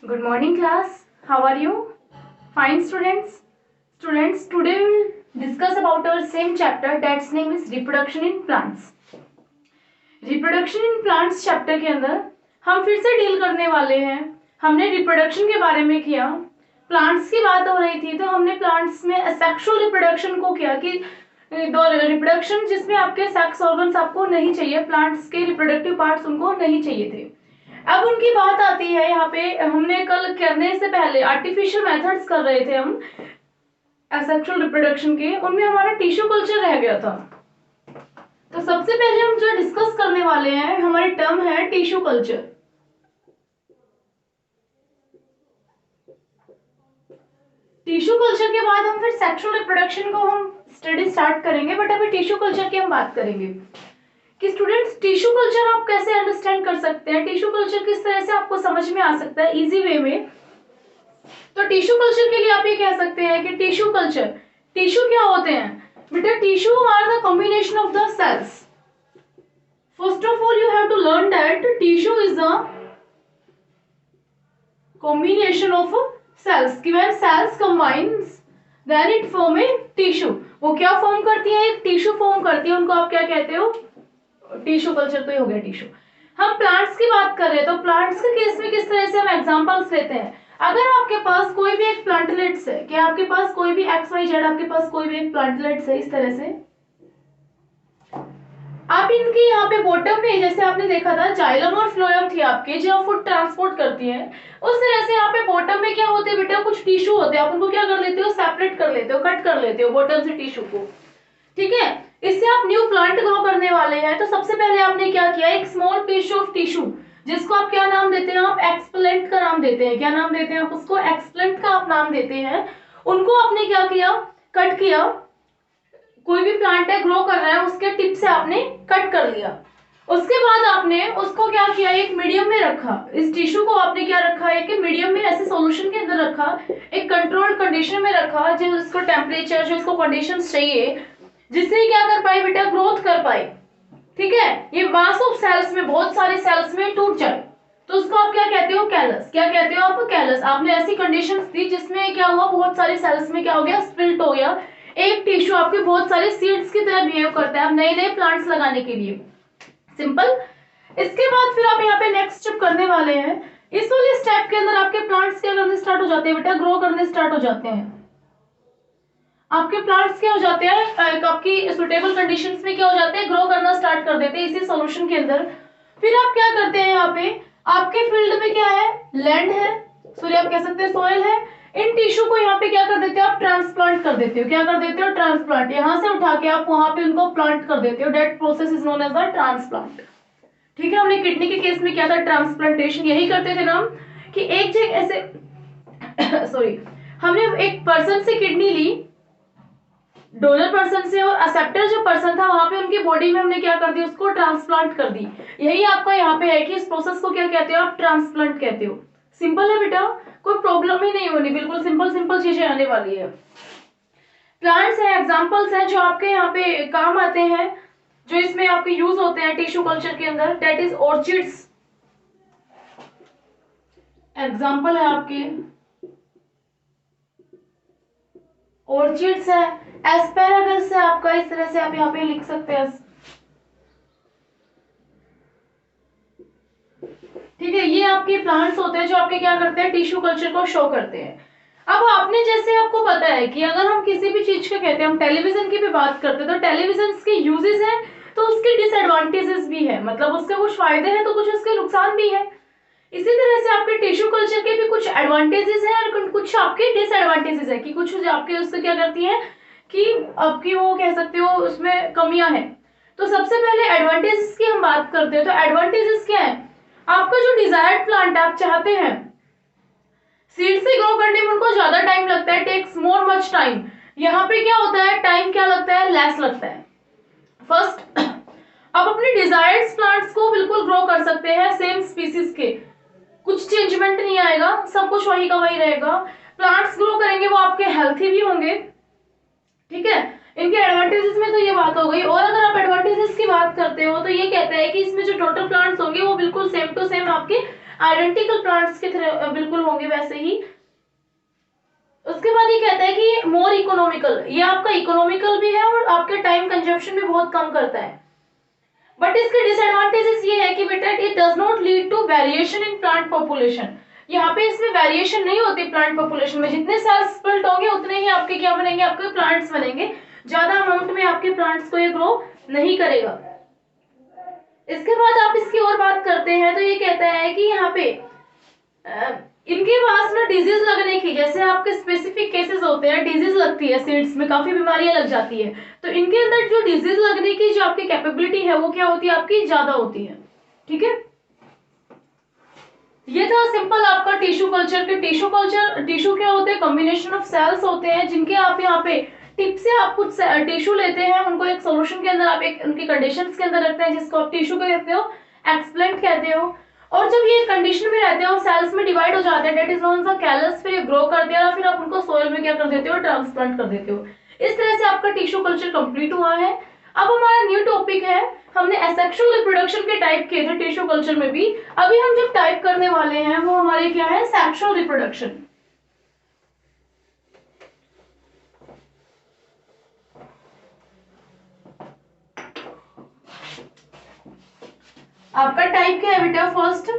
Good morning class. How are you? Fine students. Students, today we will discuss about our same chapter that's name is reproduction in plants. Reproduction in plants chapter के अंदर हम फिर से deal करने वाले हैं. हमने reproduction के बारे में किया, प्लांट्स की बात हो रही थी तो हमने प्लांट्स में सेक्सुअल रिप्रोडक्शन को किया कि दो रिप्रोडक्शन जिसमें आपके सेक्स ऑर्गन्स आपको नहीं चाहिए, प्लांट्स के रिप्रोडक्टिव पार्ट्स उनको नहीं चाहिए थे. अब उनकी बात आती है यहाँ पे, हमने कल करने से पहले आर्टिफिशियल मेथड्स कर रहे थे हम एसेक्सुअल रिप्रोडक्शन के, उनमें हमारा टिश्यू कल्चर रह गया था. तो सबसे पहले हम जो डिस्कस करने वाले हैं हमारी टर्म है टिश्यू कल्चर. टिश्यू कल्चर के बाद हम फिर सेक्सुअल रिप्रोडक्शन को हम स्टडी स्टार्ट करेंगे, बट अभी टिश्यू कल्चर की हम बात करेंगे कि स्टूडेंट्स टिश्यू कल्चर आप कैसे अंडरस्टैंड कर सकते हैं, टिश्यू कल्चर किस तरह से आपको समझ में आ सकता है इजी वे में. तो टिश्यू कल्चर के लिए आप ये कह सकते हैं कि टिश्यू कल्चर, टिश्यू क्या होते हैं बेटा? Tissue are the combination of the cells. First of all you have to learn that tissue is the combination of cells. कि when cells combines then it form a tissue. वो क्या form करती है? एक टिश्यू फॉर्म करती है, उनको आप क्या कहते हो? Tissue culture. तो ये हो गया टिश्यू. हम प्लांट्स की बात कर रहे हैं तो प्लांट्स के केस में किस तरह से हम एग्जांपल्स लेते हैं. अगर आपके पास कोई भी एक प्लांटलेट्स है, कि आपके पास कोई भी XYZ आपके पास कोई भी एक प्लांटलेट्स है, इस तरह से आप इनकी यहाँ पे बॉटम में जैसे आपने देखा था जाइलम और फ्लोएम थी आपके जो फूड ट्रांसपोर्ट करती है, उस तरह से यहाँ पे बॉटम में क्या होते हैं बेटा? कुछ टिश्यू होते हैं. आप उनको क्या कर लेते हो? सेपरेट कर लेते हो, कट कर लेते हो बॉटम से टिश्यू को. ठीक है, इससे आप न्यू प्लांट ग्रो करने वाले हैं. तो सबसे पहले आपने क्या किया? एक स्मॉल पीस ऑफ टिश्यू जिसको आप क्या नाम देते हैं? आप एक्सप्लेंट का नाम देते हैं. क्या नाम देते हैं आप उसको? एक्सप्लेंट का आप नाम देते हैं. उनको आपने क्या किया? कट किया. कोई भी प्लांट है ग्रो कर रहा है, उसके टिप से आपने कट कर लिया. उसके बाद आपने उसको क्या किया? एक मीडियम में रखा. इस टिश्यू को आपने क्या रखा? एक मीडियम में ऐसे सॉल्यूशन के अंदर रखा, एक कंट्रोल्ड कंडीशन में रखा, जो इसको टेम्परेचर, जो इसको कंडीशंस चाहिए जिससे क्या कर पाए बेटा? ग्रोथ कर पाए. ठीक है, ये मास ऑफ सेल्स में, बहुत सारे सेल्स में टूट जाए तो उसको आप क्या कहते हो? कैलस. क्या कहते हो आप? कैलस. आपने ऐसी कंडीशंस दी जिसमें क्या हुआ? बहुत सारे सेल्स में क्या हो गया? स्प्लिट हो गया. एक टिश्यू आपके बहुत सारे सीड्स की तरह बिहेव करता है आप नए नए प्लांट्स लगाने के लिए. सिंपल. इसके बाद फिर आप यहाँ पे नेक्स्ट स्टेप करने वाले हैं. इस वाले स्टेप के अंदर आपके प्लांट्स क्या करने स्टार्ट हो जाते हैं बेटा? ग्रो करने स्टार्ट हो जाते हैं. आपके प्लांट्स क्या हो जाते हैं? आपकी सुटेबल कंडीशंस में क्या हो जाते हैं? ग्रो करना स्टार्ट कर देते हैं इसी सॉल्यूशन के अंदर. फिर आप क्या करते हैं? यहाँ पे आपके फील्ड में क्या है? लैंड है, सॉरी आप कह सकते हैं सॉइल है. इन टिश्यू को यहाँ पे क्या कर देते हो? आप ट्रांसप्लांट कर देते हो. क्या कर देते हो? ट्रांसप्लांट. यहाँ से उठा के आप वहां पे उनको प्लांट कर देते हो. That process is known as the transplant. ठीक है, हमने किडनी के केस में क्या था? ट्रांसप्लांटेशन. यही करते थे ना हम कि एक जगह ऐसे सॉरी हमने एक पर्सन से किडनी ली, डोनर पर्सन से, और एक्सेप्टर जो पर्सन था वहां पे उनकी बॉडी में हमने क्या कर दी? उसको ट्रांसप्लांट कर दी. यही आपका यहाँ पे है कि इस प्रोसेस को क्या कहते हो? आप ट्रांसप्लांट कहते हो. सिंपल है बेटा, कोई प्रॉब्लम ही नहीं होनी, बिल्कुल सिंपल सिंपल चीजें आने वाली है. प्लांट्स है, एग्जांपल्स हैं जो आपके यहाँ पे काम आते हैं, जो इसमें आपके यूज होते हैं टिश्यू कल्चर के अंदर. That is orchids. एग्जांपल है आपके ऑर्चिड्स है. एस्पेरागस है आपका, इस तरह से आप यहाँ पे लिख सकते हैं. ठीक है, ये आपके प्लांट्स होते हैं जो आपके क्या करते हैं? टिश्यू कल्चर को शो करते हैं. अब आपने जैसे आपको पता है कि अगर हम किसी भी चीज को कहते हैं, हम टेलीविजन की भी बात करते हैं तो टेलीविजन के यूजेस हैं तो उसके डिसएडवांटेजेस भी है, मतलब उसके कुछ फायदे हैं तो कुछ उसके नुकसान भी है. इसी तरह से आपके टिश्यू कल्चर के भी कुछ एडवांटेजेस हैं और कुछ आपके डिसएडवांटेजेस है, कि कुछ आपके उससे क्या करती है कि आपकी वो कह सकते हो उसमें कमियां हैं. तो सबसे पहले एडवांटेजेस की हम बात करते हैं. तो एडवांटेजेस क्या है? आपका जो डिजायर्ड प्लांट आप चाहते हैं सीड से ग्रो करने में उनको ज्यादा टाइम लगता है, टेक्स मोर मच टाइम. यहाँ पे क्या होता है? टाइम क्या लगता है? लेस लगता है. फर्स्ट, आप अपने डिजायर्ड प्लांट्स को बिल्कुल ग्रो कर सकते हैं सेम स्पीसीज के, कुछ चेंजमेंट नहीं आएगा, सब कुछ वही का वही रहेगा. प्लांट्स ग्रो करेंगे वो आपके हेल्थी भी होंगे. ठीक है, इनके एडवांटेजेस में तो ये बात हो गई. और अगर आप एडवांटेजेस की बात करते हो तो ये कहता है कि इसमें जो टोटल प्लांट्स होंगे वो बिल्कुल सेम टू सेम आपके आइडेंटिकल प्लांट्स की तरह बिल्कुल होंगे वैसे ही। उसके बाद ये कहता है कि मोर इकोनॉमिकल, ये आपका इकोनॉमिकल भी है और आपके टाइम कंजप्शन भी बहुत कम करता है। बट इसके डिसएडवांटेजेस ये है कि बेटा it does not lead to variation in plant population. यहाँ पे इसमें वेरिएशन नहीं होती प्लांट पॉपुलेशन में, जितने सेल्स स्प्लिट होंगे उतने ही आपके क्या बनेंगे, आपके प्लांट्स बनेंगे, ज्यादा अमाउंट में आपके प्लांट्स को ये ग्रो नहीं करेगा। इसके बाद आप इसकी और बात करते हैं तो ये कहता है कि यहाँ पे इनके पास ना डिजीज लगने की, जैसे आपके स्पेसिफिक केसेस होते हैं, डिजीज लगती है सीड्स में, काफी बीमारियां लग जाती है, तो इनके अंदर जो डिजीज लगने की जो आपकी कैपेबिलिटी है वो क्या होती है, आपकी ज्यादा होती है। ठीक है, ये था सिंपल आपका टिश्यू कल्चर के। टिश्यू क्या होते हैं, कॉम्बिनेशन ऑफ सेल्स होते हैं जिनके आप यहाँ पे टिप से आप कुछ टिश्यू लेते हैं, उनको एक सॉल्यूशन के अंदर आप एक उनकी कंडीशंस के अंदर रखते हैं, जिसको आप टिश्यू कहते हो, एक्सप्लेंट कहते हो। और जब ये कंडीशन में रहते हैं और सेल्स में डिवाइड हो जाते हैं, that is known as callus, फिर ये ग्रो करते हैं और फिर आप उनको सोइल में क्या कर देते हो, ट्रांसप्लांट कर देते हो। इस तरह से आपका टिश्यू कल्चर कंप्लीट हुआ है। अब हमारा न्यू टॉपिक है, हमने एसेक्सुअल रिप्रोडक्शन के टाइप किए थे टिश्यू कल्चर में भी, अभी हम जब टाइप करने वाले हैं वो हमारे क्या है, सेक्सुअल रिप्रोडक्शन। आपका टाइप क्या है बेटा, first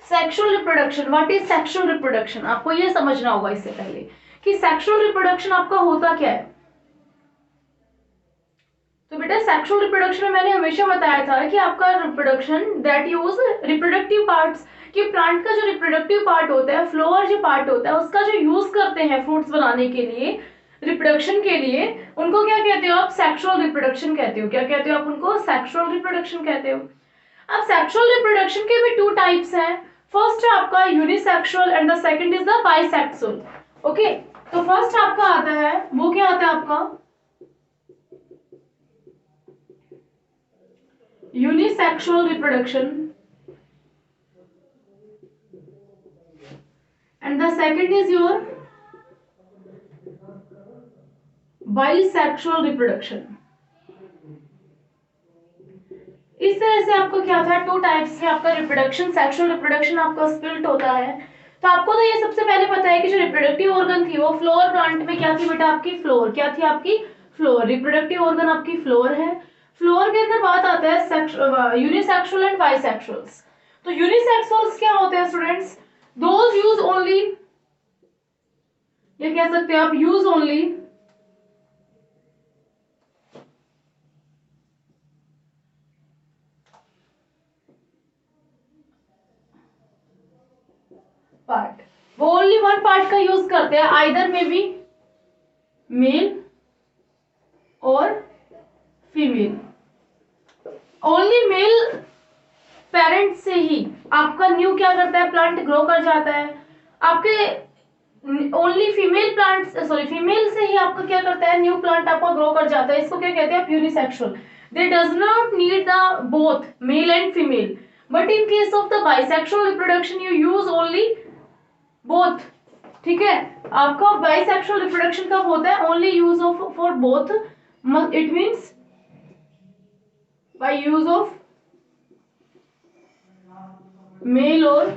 sexual reproduction. What is sexual reproduction, आपको ये समझना होगा इससे पहले कि सेक्सुअल रिप्रोडक्शन आपका होता क्या है। तो बेटा सेक्सुअल रिप्रोडक्शन में मैंने हमेशा बताया था कि आपका reproduction that use reproductive parts, कि प्लांट का जो रिप्रोडक्टिव पार्ट होता है, फ्लोअर जो पार्ट होता है, उसका जो यूज करते हैं फ्रूट्स बनाने के लिए, रिप्रोडक्शन के लिए, उनको क्या कहते हो आप, सेक्सुअल रिप्रोडक्शन कहते हो। क्या कहते हो आप उनको, सेक्सुअल रिप्रोडक्शन कहते हो। अब सेक्सुअल रिप्रोडक्शन के भी टू टाइप्स हैं। फर्स्ट है आपका unisexual and the second is the bisexual. Okay, तो फर्स्ट आपका आता है, वो क्या आता है आपका, unisexual reproduction and the second is your bisexual reproduction. इस तरह से आपको क्या था, टू टाइप्स के आपका रिप्रोडक्शन, सेक्सुअल रिप्रोडक्शन आपका स्प्लिट होता है। तो आपको तो ये सबसे पहले पता है कि जो रिप्रोडक्टिव ऑर्गन थी वो फ्लोर प्लांट में क्या थी बेटा, आपकी फ्लोर क्या थी, आपकी फ्लोर। रिप्रोडक्टिव ऑर्गन आपकी फ्लोर है। फ्लोर के अंदर बात आता है यूनिसेक्सुअल एंड बाइसेक्सुअल्स। तो यूनिसेक्सुअल्स क्या होते हैं स्टूडेंट्स, दोज यूज ओनली, ये कह सकते हैं आप यूज ओनली पार्ट, वो ओनली वन पार्ट का यूज करते हैं, आइदर में बी मेल और फीमेल। ओनली मेल पेरेंट से ही आपका न्यू क्या करता है, प्लांट ग्रो कर जाता है। आपके only female plant, sorry female से ही आपका क्या करता है, न्यू प्लांट आपका ग्रो कर जाता है। इसको क्या कहते हैं आप, unisexual. They does not need the both male and female, but in case of the bisexual reproduction you use only both. ठीक है, आपका बाइसेक्सुअल रिप्रोडक्शन कब होता है, only use of for both, it means by use of male और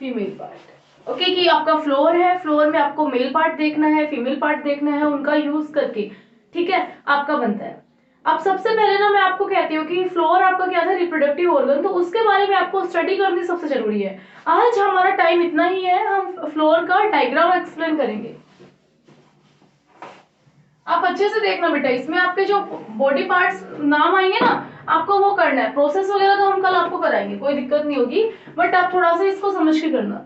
female part. Okay, कि आपका floor है, फ्लोर में आपको मेल पार्ट देखना है, फीमेल पार्ट देखना है, उनका यूज करके ठीक है आपका बनता है। अब सबसे पहले ना मैं आपको कहती हूँ कि फ्लोर आपका क्या था, रिप्रोडक्टिव ऑर्गन, तो उसके बारे में आपको स्टडी करनी सबसे जरूरी है। आज हमारा टाइम इतना ही है, हम फ्लोर का डायग्राम एक्सप्लेन करेंगे। आप अच्छे से देखना बेटा, इसमें आपके जो बॉडी पार्ट्स नाम आएंगे ना, आपको वो करना है। प्रोसेस वगैरह तो हम कल आपको कराएंगे, कोई दिक्कत नहीं होगी, बट आप थोड़ा सा इसको समझ के करना।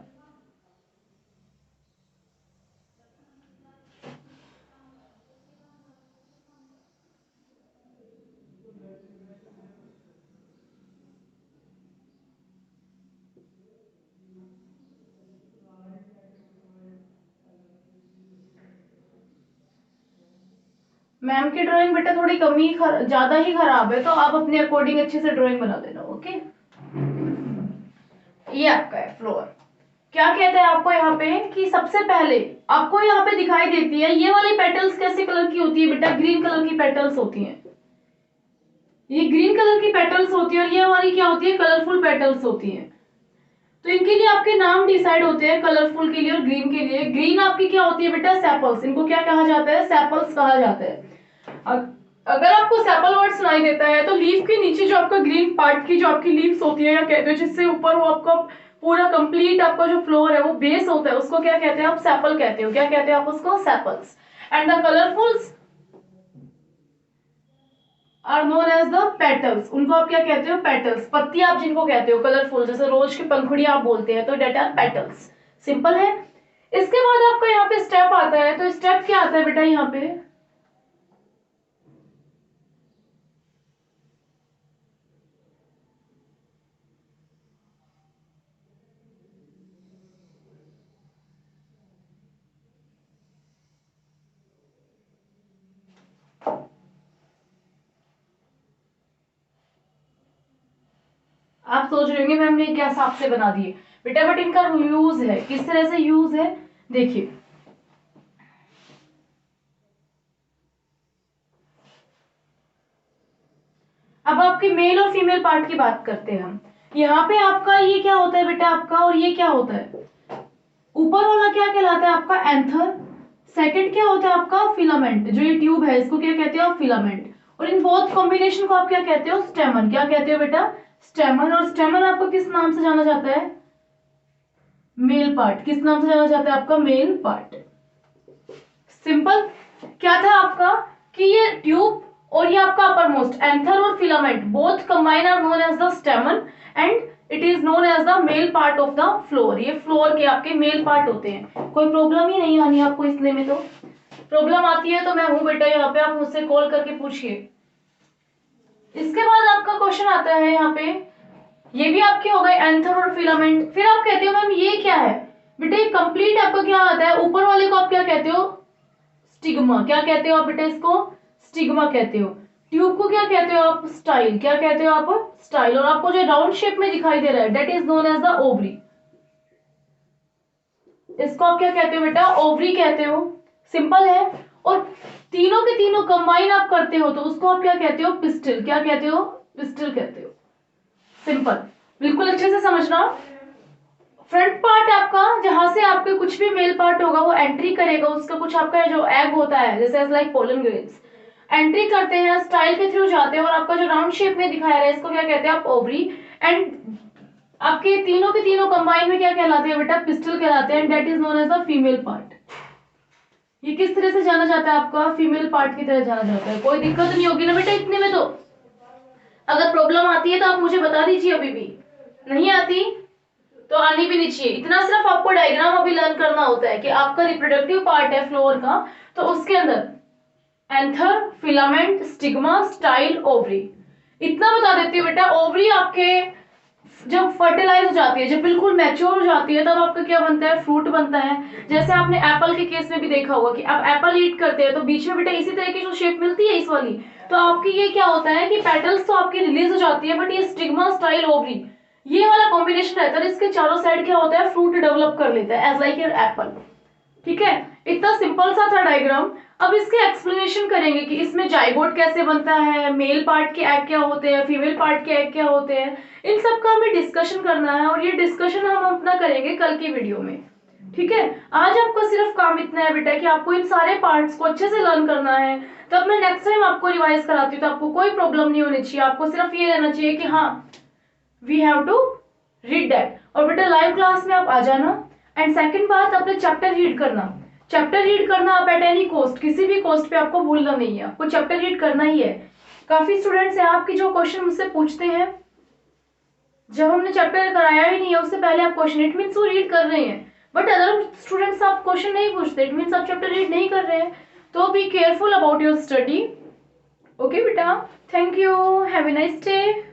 मैम की ड्राइंग बेटा थोड़ी कमी ज्यादा ही खराब है, तो आप अपने अकॉर्डिंग अच्छे से ड्राइंग बना देना। ओके, ये आपका है फ्लोर। क्या कहते हैं आपको यहाँ पे कि सबसे पहले आपको यहाँ पे दिखाई देती है ये वाली पेटल्स कैसे कलर की होती है बेटा, ग्रीन कलर की पेटल्स होती हैं। ये ग्रीन कलर की पेटल्स होती है और ये हमारी क्या होती है, कलरफुल पेटल्स होती हैं। तो इनके लिए आपके नाम डिसाइड होते हैं, कलरफुल के लिए और ग्रीन के लिए। ग्रीन आपकी क्या होती है बेटा, सेपल्स। इनको क्या कहा जाता है, सेपल्स कहा जाता है। अगर आपको सेपल वर्ड सुनाई देता है तो लीफ के नीचे जो आपका ग्रीन पार्ट की जो आपकी लीव्स होती है या कहते हैं जिससे ऊपर वो आपका पूरा कंप्लीट आपका जो फ्लोर है वो बेस होता है, उसको क्या कहते हैं आप, सेपल कहते हो। क्या कहते हैं आप उसको, sepals. And the colourfuls are known as the petals. उनको आप क्या कहते हो, पेटल्स। पत्ती आप जिनको कहते हो कलरफुल, जैसे रोज की पंखुड़ी आप बोलते हैं, तो डेट आर पेटल्स। सिंपल है। इसके बाद आपका यहाँ पे स्टेप आता है। तो स्टेप क्या आता है बेटा यहाँ पे, आप सोच रहे होंगे मैम ने क्या हिसाब से बना दिए बेटा, बट इनका यूज है, किस तरह से यूज है देखिए। अब आपके मेल और फीमेल पार्ट की बात करते हैं हम। यहाँ पे आपका ये क्या होता है बेटा आपका, और ये क्या होता है, ऊपर वाला क्या कहलाता है आपका, एंथर। सेकंड क्या होता है आपका, फिलामेंट। जो ये ट्यूब है इसको क्या कहते हो आप, फिलामेंट। और इन बोथ कॉम्बिनेशन को आप क्या कहते हो, स्टेमन। क्या कहते हो बेटा, स्टेमन। और स्टेमन आपको किस नाम से जाना जाता है, मेल पार्ट। किस नाम से जाना जाता है आपका, मेल पार्ट। सिंपल। क्या था आपका कि ये ट्यूब और ये आपका अपर मोस्ट एंथर और filament both combine are known as the stamen and it is known as the male part of the flower. ये फ्लोर के आपके मेल पार्ट होते हैं। कोई प्रॉब्लम ही नहीं आनी आपको इसने में। तो प्रॉब्लम आती है तो मैं हूं बेटा यहाँ पे, आप मुझसे कॉल करके पूछिए। इसके बाद आपका क्वेश्चन आता है यहाँ पे, ये भी आपके हो गए एंथर और फिलामेंट। फिर आप कहते हो मैम ये क्या है बेटा, ये कंप्लीट आपका क्या आता है, ऊपर वाले को आप क्या कहते हो, स्टिग्मा। क्या कहते हो आप बेटा इसको, स्टिग्मा कहते हो। ट्यूब को क्या कहते हो आप, स्टाइल। क्या कहते हो आप, स्टाइल। और आपको जो राउंड शेप में दिखाई दे रहा है that is known as the ovary. इसको आप क्या कहते हो बेटा, ओवरी कहते हो। सिंपल है। और तीनों के तीनों कंबाइन आप करते हो तो उसको आप क्या कहते हो, पिस्टल। क्या कहते हो, पिस्टल कहते हो। सिंपल। बिल्कुल अच्छे से समझना। फ्रंट पार्ट आपका जहां से आपके कुछ भी मेल पार्ट होगा वो एंट्री करेगा, उसका कुछ आपका जो एग होता है जैसे लाइक पोलन ग्रेन्स एंट्री करते हैं, स्टाइल के थ्रू जाते हैं और आपका जो राउंड शेप में दिखाया रहा है इसको क्या कहते हैं आप, ओवरी। एंड आपके तीनों के तीनों कंबाइन में क्या कहलाते हैं बेटा, पिस्टल कहलाते हैं। That is known as the female part. ये किस तरह से जाना जाता है आपका, फीमेल पार्ट की तरह जाना जाता है। कोई दिक्कत नहीं होगी ना बेटा इतने में। तो अगर प्रॉब्लम आती है तो आप मुझे बता दीजिए, अभी भी नहीं आती तो आनी भी नहीं चाहिए। इतना सिर्फ आपको डायग्राम अभी लर्न करना होता है कि आपका रिप्रोडक्टिव पार्ट है फ्लोर का, तो उसके अंदर anther, filament, stigma, style, ovary. इतना बता देती हूँ बेटा। ओवरी आपके जब फर्टिलाइज हो जाती है, जब बिल्कुल मैच्योर हो जाती है, तब आपका क्या बनता है, फ्रूट बनता है। जैसे आपने एप्पल के केस में भी देखा होगा कि आप एप्पल ईट करते हैं तो बीच में बेटा इसी तरह की जो शेप मिलती है इस वाली, तो आपकी ये क्या होता है कि पेटल्स तो आपकी रिलीज हो जाती है, बट ये स्टिग्मा, स्टाइल, ओवरी ये वाला कॉम्बिनेशन रहता है। इसके चारों साइड क्या होता है, फ्रूट डेवलप कर लेता है एज लाइक योर एप्पल। ठीक है, इतना सिंपल सा था डायग्राम। अब इसके एक्सप्लेनेशन करेंगे कि इसमें जाइगोट कैसे बनता है, मेल पार्ट के एग क्या होते हैं, फीमेल पार्ट के एग क्या होते हैं, इन सब का हमें डिस्कशन करना है। और ये डिस्कशन हम अपना करेंगे कल की वीडियो में। ठीक है, आज आपको सिर्फ काम इतना है बेटा कि आपको इन सारे पार्ट्स को अच्छे से लर्न करना है। तब मैं नेक्स्ट टाइम आपको रिवाइज कराती हूँ तो आपको कोई प्रॉब्लम नहीं होनी चाहिए। आपको सिर्फ ये रहना चाहिए कि हाँ we have to read that. और बेटा लाइव क्लास में आप आ जाना। एंड सेकंड बात, अपने चैप्टर रीड करना। चैप्टर रीड करना आप एट एनी कॉस्ट, किसी भी कॉस्ट पे आपको भूलना नहीं है, आपको चैप्टर रीड करना ही है। काफी स्टूडेंट्स हैं आपकी जो क्वेश्चन मुझसे पूछते हैं जब हमने चैप्टर कराया ही नहीं है उससे पहले आप क्वेश्चन, इट मीन्स वो रीड कर रहे हैं। बट अदर स्टूडेंट्स आप क्वेश्चन नहीं पूछते, इट मीन्स आप चैप्टर रीड नहीं कर रहे हैं। तो be careful about your study. Okay बेटा, thank you, have a nice day.